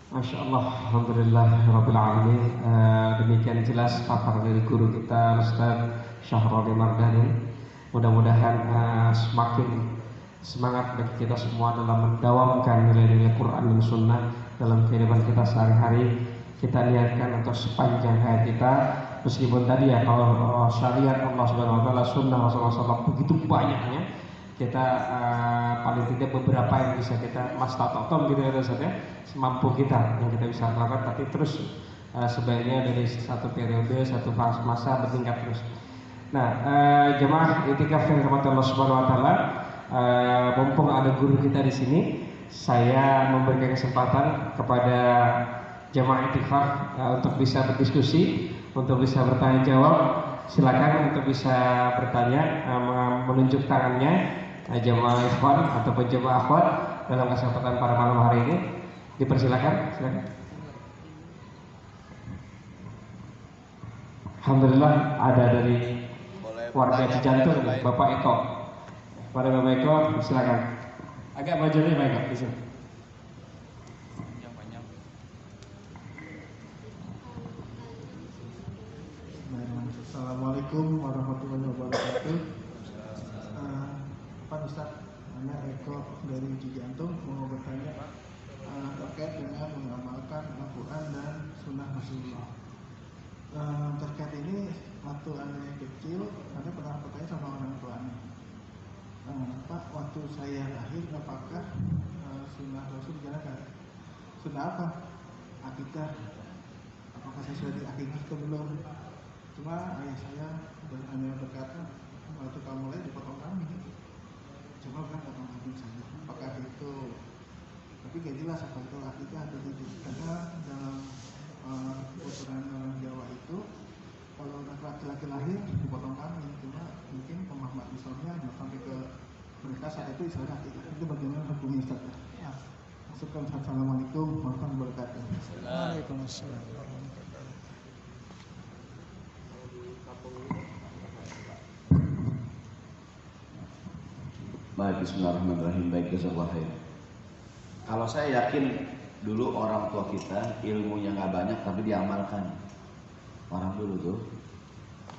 Masya Allah, Alhamdulillah, Rabbil Alamin. Demikian jelas pakar dari guru kita Ustaz Syahroni Mardani. Mudah-mudahan semakin semangat bagi kita semua dalam mendawamkan nilai-nilai Quran dan Sunnah dalam kehidupan kita sehari-hari. Kita niatkan untuk sepanjang hayat kita, meskipun tadi ya kalau syariat Allah Subhanahu Wa Taala, Sunnah Rasulullah SAW begitu banyaknya, kita paling tidak beberapa yang bisa kita mastatotom gitu ya Ustaz ya, semampu kita yang kita bisa lakukan, tapi terus sebaiknya dari satu periode, satu masa bertingkat terus. Nah, jemaah itikaf yang dirahmati Allah Subhanahu Wa Taala, mumpung ada guru kita di sini, saya memberikan kesempatan kepada jemaah itikaf untuk bisa berdiskusi, untuk bisa bertanya jawab. Silakan untuk bisa bertanya, menunjuk tangannya, jemaah ikhwan ataupun jemaah akhwat dalam kesempatan pada malam hari ini. Dipersilakan, silakan. Alhamdulillah ada dari warga Cijantung, Bapak Eko. Pada Bapak Eko, silakan. Agak maju nih Bapak Eko, di sini. Assalamualaikum warahmatullahi wabarakatuh. Pak Ustaz, saya Eko dari Cijantung mau bertanya terkait dengan mengamalkan Al-Quran dan Sunnah Rasulullah. Terkait ini, waktu anda kecil, anda pernah bertanya sama orang tuanya, Pak, waktu saya lahir, apakah Sunnah Rasul dijalankan? Sunnah apa? Akikah? Apakah saya sudah diakikah atau belum? Cuma ayah saya hanya berkata, waktu kamu mulai dipotong kambing, cuma kan potong kambing saja. Apakah itu? Tapi gak jelas apa itu akikah atau tidak. Karena dalam tuturan orang Jawa itu, kalau laki-laki lahir dipotong kambing, cuma mungkin pemahaman Islamnya sampai ke mereka saat itu istilahnya akikah. Itu bagaimana hukumnya Ustaz? Ya. Assalamualaikum warahmatullahi wabarakatuh. Waalaikumsalam. Baik, bismillahirrahmanirrahim. Baik, jazakallahu khair. Kalau saya yakin dulu orang tua kita ilmunya nggak banyak tapi diamalkan. Orang dulu tuh.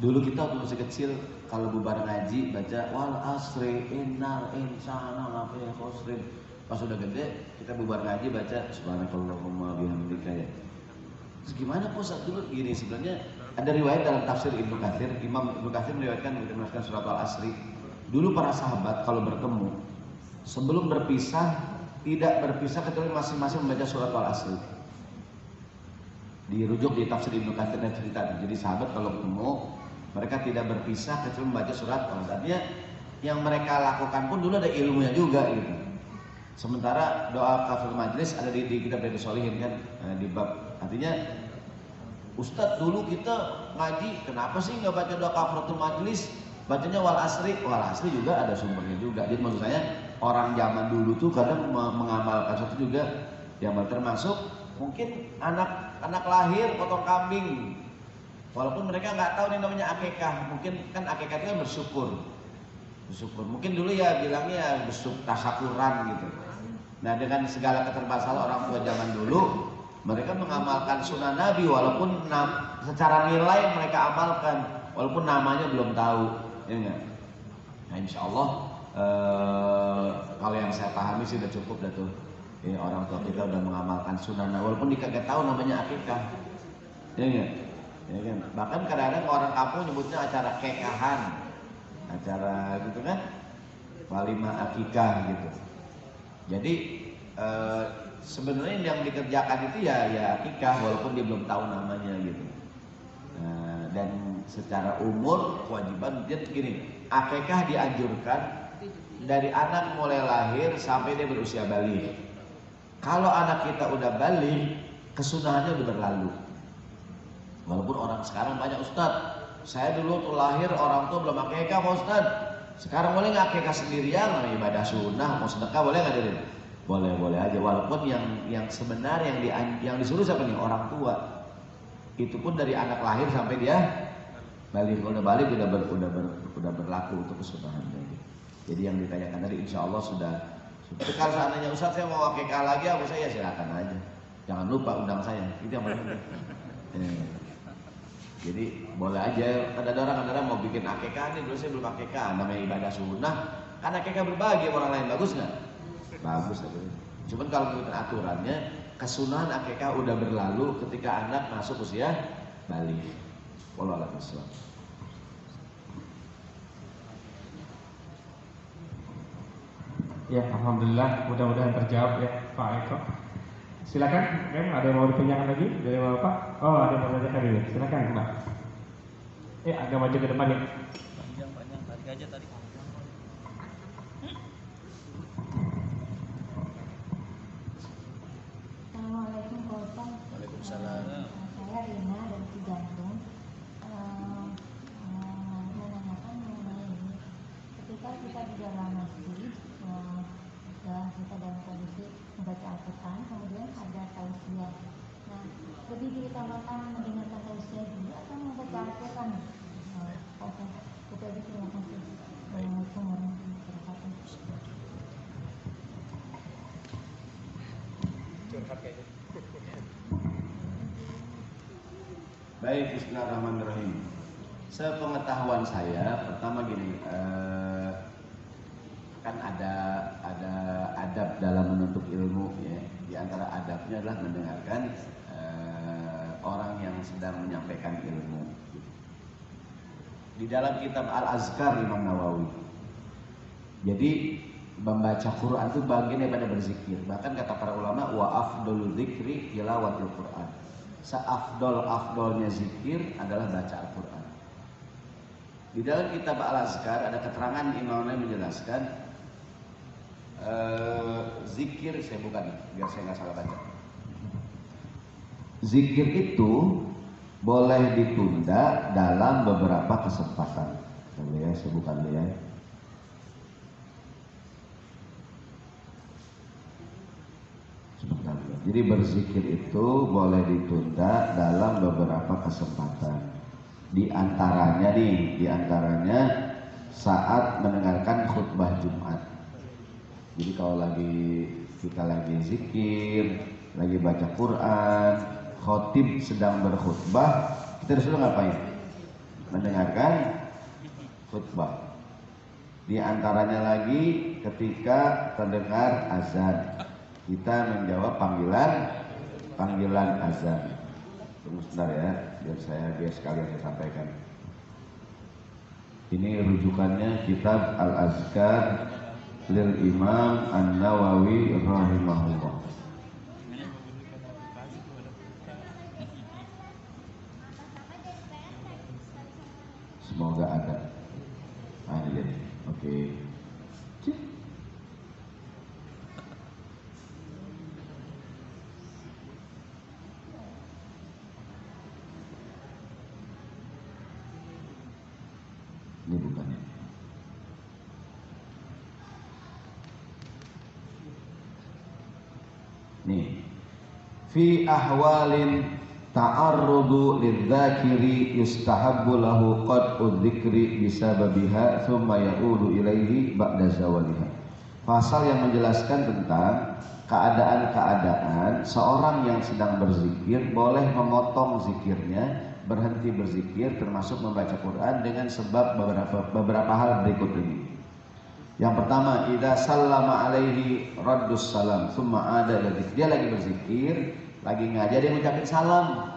Dulu kita waktu masih kecil kalau bubar ngaji baca wal asri innal insana lafi khusrin. Pas udah gede kita bubar ngaji baca subhanakallahumma bihamdika ya. Terus gimana Ustaz dulu gini sebenarnya ada riwayat dalam tafsir Ibnu Katsir, Imam Ibnu Katsir meriwayatkan surat Al-Asri. Dulu para sahabat kalau bertemu sebelum berpisah tidak berpisah kecuali masing-masing membaca surat Al-Asri. Dirujuk di tafsir Ibnu Katsir dan cerita. Jadi sahabat kalau ketemu mereka tidak berpisah kecuali membaca surat Al-Asri. Artinya yang mereka lakukan pun dulu ada ilmunya juga gitu. Sementara doa kafaratul majlis ada di kitab Riyadhus Shalihin kan, di bab artinya Ustadz dulu kita ngaji kenapa sih nggak baca doa kafaratul majlis? Bacanya wal asri juga ada sumbernya juga. Jadi maksud saya orang zaman dulu tuh kadang mengamalkan sesuatu juga diamal, termasuk mungkin anak lahir potong kambing, walaupun mereka nggak tahu ini namanya akikah. Mungkin kan akikah itu kan bersyukur. Mungkin dulu ya bilangnya tasakuran gitu. Nah dengan segala keterbatasan orang tua zaman dulu, mereka mengamalkan sunnah Nabi walaupun secara nilai mereka amalkan, walaupun namanya belum tahu. Ya enggak? Nah insya Allah kalau yang saya pahami sih udah cukup dah tuh. Ya, orang tua kita udah mengamalkan sunnah walaupun dikagak tahu namanya akikah. Ya enggak? Ya kan? Bahkan kadang-kadang orang kampung nyebutnya acara kekahan, acara gitu kan, walimah akikah gitu. Jadi sebenarnya yang dikerjakan itu ya akikah walaupun dia belum tahu namanya gitu. Dan secara umur kewajiban dia gini, akikah dianjurkan dari anak mulai lahir sampai dia berusia baligh. Kalau anak kita udah baligh, kesunahannya udah berlalu. Walaupun orang sekarang banyak, Ustadz, saya dulu tuh lahir orang tua belum akikah Pak Ustadz. Sekarang boleh nggak akikah sendirian? Ibadah sunnah, mau sedekah boleh nggak diri? Boleh aja. Walaupun yang sebenarnya yang disuruh siapa nih? Orang tua. Itu pun dari anak lahir sampai dia balik. Kalau udah balik udah berlaku untuk kesunahan. Jadi yang ditanyakan tadi insya Allah sudah. Kalau seandainya Ustadz saya mau akikah lagi, apa saya silakan aja. Jangan lupa undang saya, itu yang paling penting. Jadi boleh aja, ada orang mau bikin akikah nih, dulu saya belum akikah, namanya ibadah sunnah. Kan akikah berbagi orang lain, bagus nggak? Bagus. Cuman kalau ngikutin aturannya, kesunahan akikah udah berlalu ketika anak masuk usia balik. Wallahu a'lam bishawab. Ya, alhamdulillah, mudah-mudahan terjawab ya Pak Eko. Silakan, ada yang mau ditanyakan lagi dari Bapak? Oh, ada yang mau ditanyakan dulu. Silakan, Mbak. Agak maju ke depan ya. Panjang, tarik aja tadi. Assalamualaikum Pak Ustaz. Waalaikumsalam. Saya Rina dari Cijantung. Menanyakan mengenai ini. Ketika kita di dalam masjid, kita dalam kondisi membaca Al-Quran, kemudian ada tausiah. Nah, lebih diutamakan mendengarkan tausiah dulu atau membaca Al-Quran? Itu aja, terima kasih. Assalamualaikum warahmatullahi wabarakatuh. Baik, bismillahirrahmanirrahim. Sepengetahuan saya, pertama gini, kan ada adab dalam menuntut ilmu ya. Di antara adabnya adalah mendengarkan orang yang sedang menyampaikan ilmu. Di dalam kitab Al-Azkar Imam Nawawi. Jadi membaca Quran itu bagian daripada berzikir. Bahkan kata para ulama, wa afdhalu dzikri tilawatul Quran. Seafdol-afdolnya zikir adalah baca Al-Quran. Di dalam kitab Al-Azkar ada keterangan Imam Nawawi menjelaskan zikir, saya bukan biar saya nggak salah baca. Zikir itu boleh ditunda dalam beberapa kesempatan. Ya, saya bukan ya. Jadi berzikir itu boleh ditunda dalam beberapa kesempatan. Di antaranya saat mendengarkan khutbah Jumat. Jadi kalau kita lagi zikir, lagi baca Quran, khotib sedang berkhutbah, kita disuruh ngapain? Mendengarkan khutbah. Di antaranya lagi ketika terdengar azan, kita menjawab panggilan azan. Tunggu sebentar ya, biar sekalian saya sampaikan. Ini rujukannya kitab Al-Azkar lil Imam An-Nawawi rahimahullah. Semoga ada. Ini. Oke. Ini bukannya. Nih. Fi ahwalin ta'arrudu lidzakiri yustahabbu lahu qad'u dzikri bisababiha thumma ya'udu ilaihi ba'da zawaliha. Pasal yang menjelaskan tentang keadaan-keadaan seorang yang sedang berzikir boleh memotong zikirnya, berhenti berzikir termasuk membaca Quran dengan sebab beberapa hal berikut ini. Yang pertama, idza sallama alaihi raddus salam tsumma ada dia lagi berzikir, lagi ngajar, dia ngucapin salam,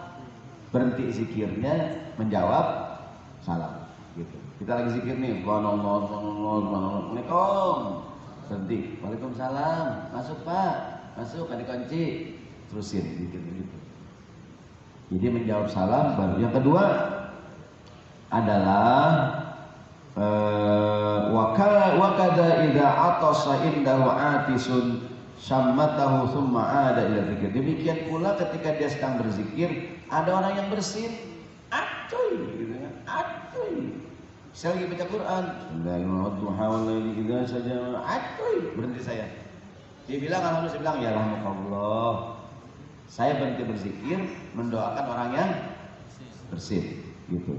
berhenti zikirnya menjawab salam gitu. Kita lagi zikir nih, Assalamualaikum, berhenti, Waalaikumsalam, masuk Pak, masuk, ada kunci, terusin zikir begitu. Jadi menjawab salam baru. Yang kedua adalah wakada idza atasa indahu atisun syammatahu thumma ada ila dzikir. Demikian pula ketika dia sedang berzikir, ada orang yang bersin, acuy gitu kan. Acuy. Saya lagi baca Quran, berhenti saya. Dia bilang alhamdulillah, saya bilang ya rahmatullah. Saya berhenti berzikir mendoakan orang yang bersin gitu.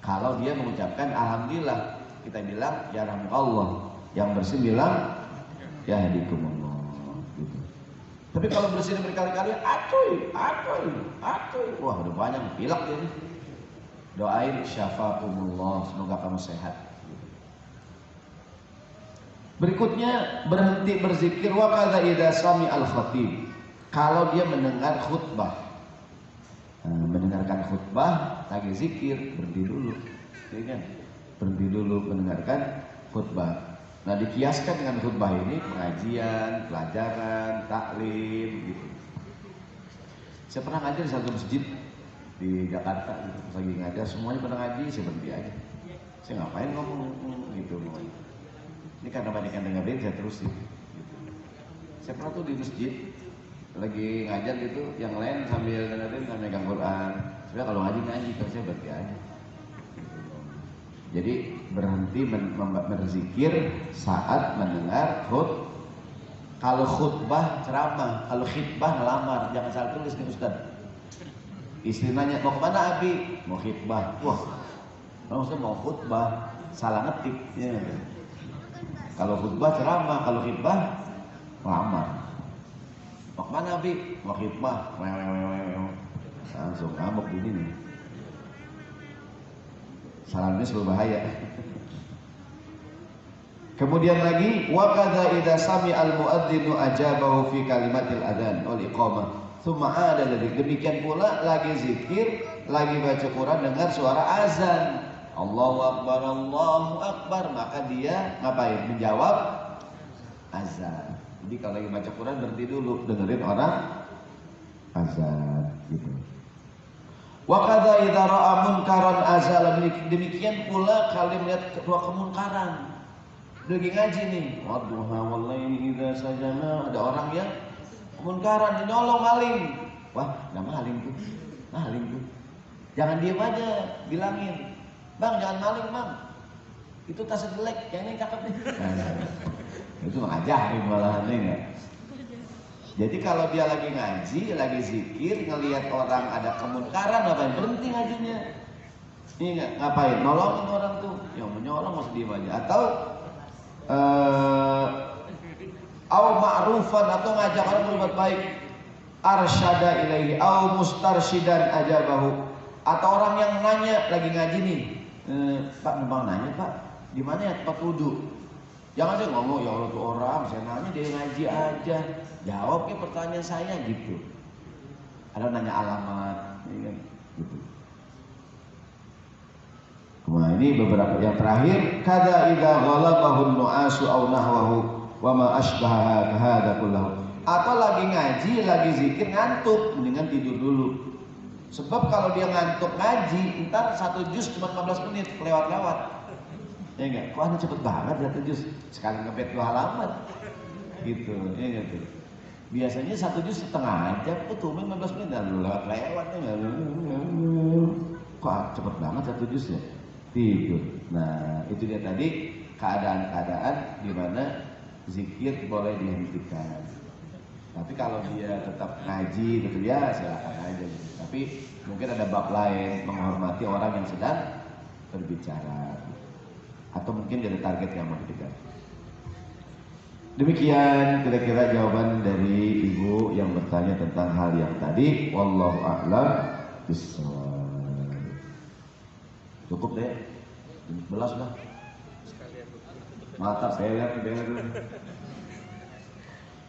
Kalau dia mengucapkan alhamdulillah, kita bilang ya rahmatullah. Yang bersin bilang ya hadikumullah gitu. Tapi kalau bersin berkali-kali, atuy, wah udah banyak pilek dia. Doain syafakumullah, semoga kamu sehat. Berikutnya berhenti berzikir wa kadza idza sami al khatib. Kalau dia mendengar khutbah, mendengarkan khutbah lagi zikir, berhenti dulu, ya kan? Berhenti dulu mendengarkan khutbah. Nah dikiaskan dengan khutbah ini pengajian, pelajaran, taklim gitu. Saya pernah ngajar di satu masjid di Jakarta gitu. Pas lagi ngajar semuanya pada ngaji, saya berhenti aja. Saya ngapain ngomong gitu. Ini karena banyak yang dengerin saya terusin gitu. Saya pernah tuh di masjid lagi ngajar gitu, yang lain sambil dengerin sambil megang Quran. Sebenarnya kalau ngaji kalau saya berhenti aja. Jadi berhenti berzikir saat mendengar khutbah. Kalau khutbah ceramah, kalau khitbah ngelamar, jangan salah tulis nih Ustaz. Istri nanya, mau kemana Abi? Mau khitbah. Wah, kalau Ustaz mau khutbah, salah ngetik. Ya. Kalau khutbah ceramah, kalau khitbah ngelamar. Mau kemana Abi? Mau khitbah. Langsung ngamuk ini nih. Salamnya berbahaya. Kemudian lagi wa kadza idza sami al muadzinu ajabahu fi kalimatil adzan wal iqamah tsumma ada lagi. Demikian pula lagi zikir, lagi baca Quran dengar suara azan. Allahu akbar, maka dia ngapain? Menjawab azan. Jadi kalau lagi baca Quran berhenti dulu, dengerin orang azan gitu. Wa kadza idza ra'a munkaran azala, demikian pula kalau melihat kemunkaran. Lagi ngaji nih, wadduha wallahi idza sajana, ada orang yang kemunkaran, nyolong maling. Wah, enggak maling tuh. Jangan diam aja, bilangin. Bang, jangan maling, Bang. Itu tas jelek, yang ini cakep nih. Itu ngajarin malahan enggak. Jadi kalau dia lagi ngaji, lagi zikir, ngelihat orang ada kemunkaran, ngapain? Berhenti ngajinya. Ini enggak, ngapain? Nolongin orang tuh. Yang menyolong masih diem aja. Atau au ma'rufan, atau ngajak orang berbuat baik. Arsyada ilaihi au mustarsyidan ajabahu. Atau orang yang nanya lagi ngaji nih. Pak, numpang nanya, Pak, di mana ya tempat wudu? Jangan saya ngomong, ya Allah tuh orang, saya nanya dia ngaji aja. Jawabnya pertanyaan saya gitu. Ada nanya alamat, ya, gitu. Nah ini beberapa yang terakhir. Kada idza ghalabahun nu'asu aw nahwahu wa ma asbaha hadza kullahu. Atau lagi ngaji, lagi zikir ngantuk, mendingan tidur dulu. Sebab kalau dia ngantuk ngaji, ntar 1 juz cuma 15 menit lewat-lewat. Ya enggak? Kok anda cepet banget 1 juz? Sekali ngebet 2 halaman. Gitu, ya enggak tuh. Biasanya 1 juz setengah jam, tuh 15 menit lalu lewat-lewat ya. Kok cepet banget 1 juz ya? Tidur. Nah, itu dia tadi keadaan-keadaan di mana zikir boleh dihentikan. Tapi kalau dia tetap ngaji gitu ya silakan aja gitu. Tapi mungkin ada bab lain, menghormati orang yang sedang berbicara. Atau mungkin dari target yang mau dikejar. Demikian kira-kira jawaban dari ibu yang bertanya tentang hal yang tadi. Wallahu a'lam bishawab. Cukup deh. 11 sudah. Mata beler dulu.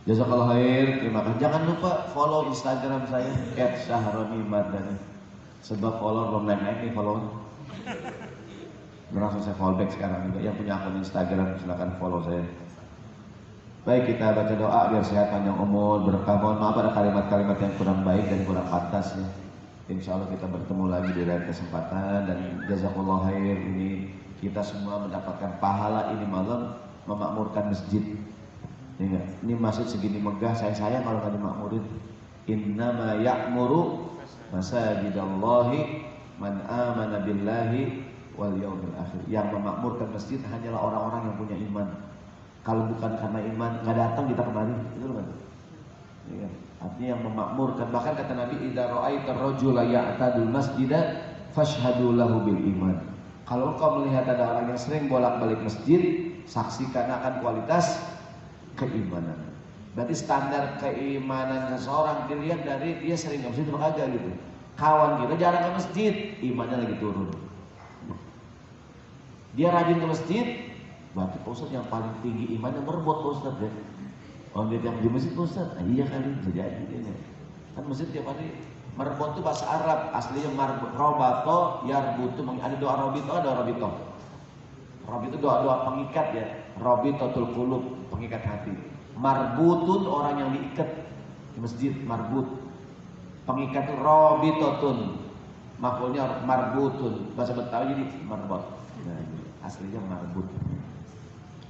Jazakallah khair, terima kasih. Jangan lupa follow Instagram saya @syahronimadani. Sebab follow belum naik nih follow. Langsung saya follow back sekarang juga. Yang punya akun Instagram silakan follow saya. Baik, kita baca doa biar sehat panjang umur, berkah. Mohon maaf ada kalimat-kalimat yang kurang baik dan kurang pantas ya. Insya Allah kita bertemu lagi di lain kesempatan. Dan jazakallah khair, ini kita semua mendapatkan pahala ini malam memakmurkan masjid. Ya, ini masjid segini megah, saya sayang kalau nggak dimakmurin. Innama ya'muru masajidallahi man amana billahi wal yaumil akhir. Yang memakmurkan masjid hanyalah orang-orang yang punya iman. Kalau bukan karena iman nggak datang kita kemari, itu loh kan? Ya, artinya yang memakmurkan. Bahkan kata Nabi, idza ra'aitar rajula ya'tadul masjida fashhadu lahu bil iman. Kalau engkau melihat ada orang yang sering bolak-balik masjid, saksikan akan kualitas keimanan. Berarti standar keimanan seseorang dilihat dari dia sering ke masjid atau kagak gitu. Kawan kita jarang ke masjid, imannya lagi turun. Dia rajin ke masjid, berarti Pak Ustadz yang paling tinggi imannya merebut Pak Ustadz ya. Orang dia tiap di masjid Pak Ustadz, iya kali bisa jadi dia. Kan masjid tiap hari merebut itu bahasa Arab, aslinya robato, yarbutu, ada doa robito, ada robito. Robito doa pengikat ya, robitotul qulub, pengikat hati. Marbutun orang yang diikat di masjid, marbut. Pengikat itu robitotun, makulnya marbutun, bahasa Betawi jadi marbot. Nah, aslinya marbut.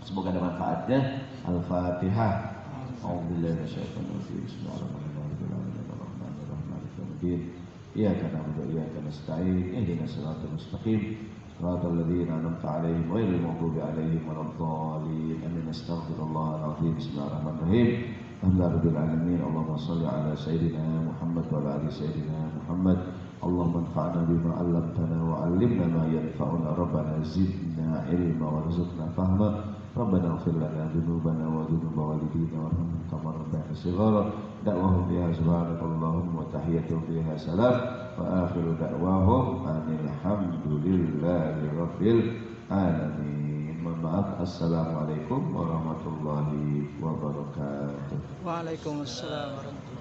Semoga ada manfaatnya. Al-Fatihah. A'udzubillahi minasyaitonir rajim. Bismillahirrahmanirrahim. Iyyaka na'budu wa iyyaka nasta'in. Ihdinas siratal mustaqim. Siratal ladzina an'amta 'alaihim ghairil maghdubi 'alaihim waladdallin. Amin. Astaghfirullahal azim. Bismillahirrahmanirrahim. Alhamdulillahirabbil alamin. Allahumma shalli ala sayyidina Muhammad wa ala ali sayyidina Muhammad. Allahumma anfa'na bima 'allamtana wa 'allimna ma yanfa'una. Rabbana zidna ilma warzuqna fahma. Rabbana ighfir lana dzunubana wa dzunuba walidina warhamna kama rabbayana shighara. Da'wahum fiha subhanakallahumma wa tahiyyatuhum fiha salam wa akhiru da'wahum alhamdulillahi rabbil alamin. Mohon maaf. Assalamualaikum warahmatullahi wabarakatuh. Waalaikumsalam warahmatullahi wabarakatuh.